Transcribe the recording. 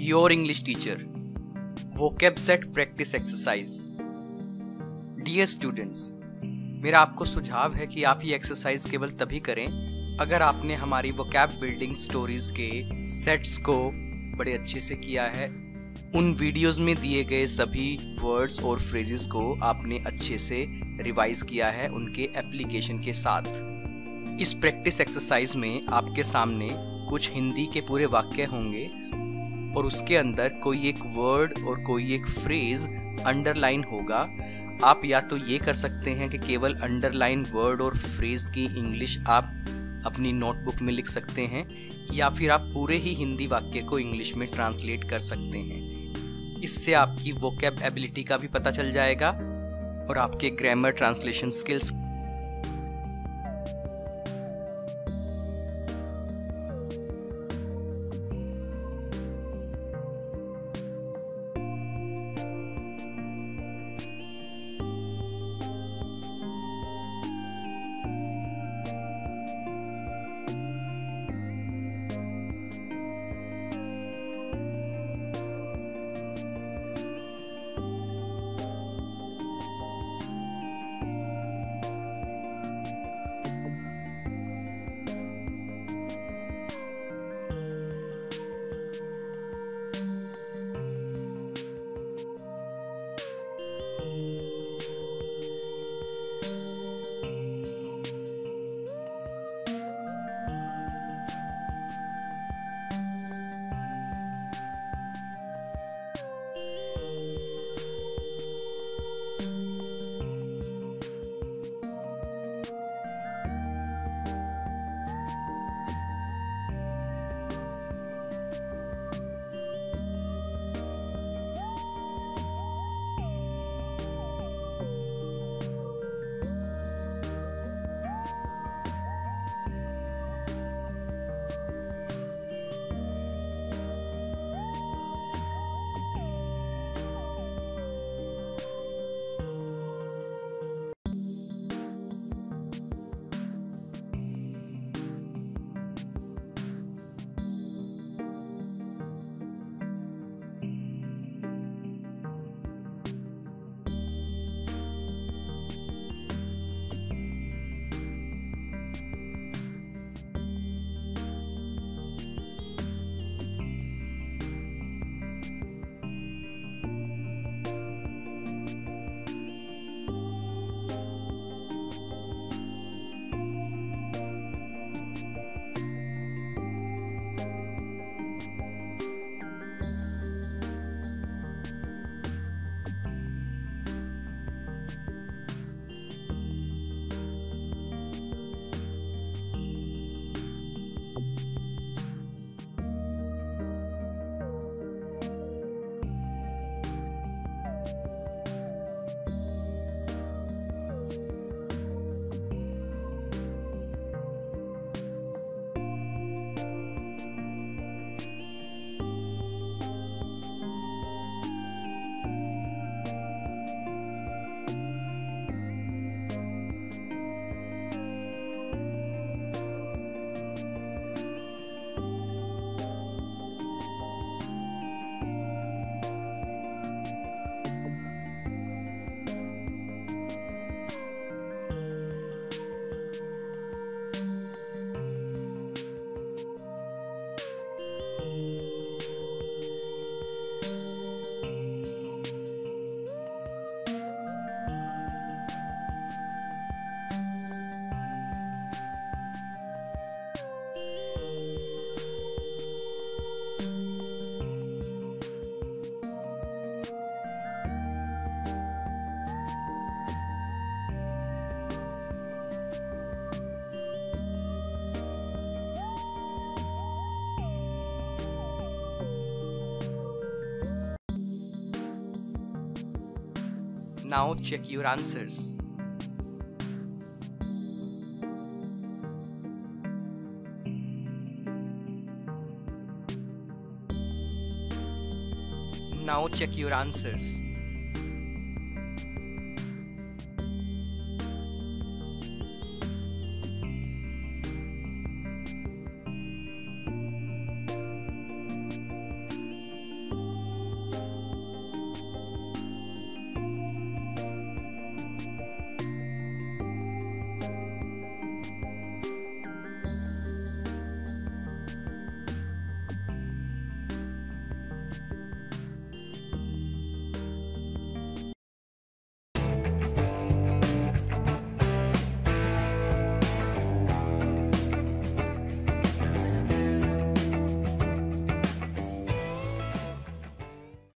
Your English teacher vocab set practice exercise. Dear students, मेरा आपको सुझाव है कि आप ये एक्सरसाइज केवल तभी करें अगर आपने हमारी वोकैब बिल्डिंग स्टोरीज के सेट्स को बड़े अच्छे से किया है। उन वीडियोस में दिए गए सभी वर्ड्स और फ्रेजेस को आपने अच्छे से रिवाइज किया है उनके एप्लीकेशन के साथ। इस प्रैक्टिस एक्सरसाइज में आपके सामने कुछ हिंदी के पूरे वाक्य होंगे और उसके अंदर कोई एक वर्ड और कोई एक फ्रेज अंडरलाइन होगा। आप या तो ये कर सकते हैं कि केवल अंडरलाइन वर्ड और फ्रेज की इंग्लिश आप अपनी नोटबुक में लिख सकते हैं, या फिर आप पूरे ही हिंदी वाक्य को इंग्लिश में ट्रांसलेट कर सकते हैं। इससे आपकी वोकैब एबिलिटी का भी पता चल जाएगा और आपके grammar translation skills. Now check your answers. Now check your answers.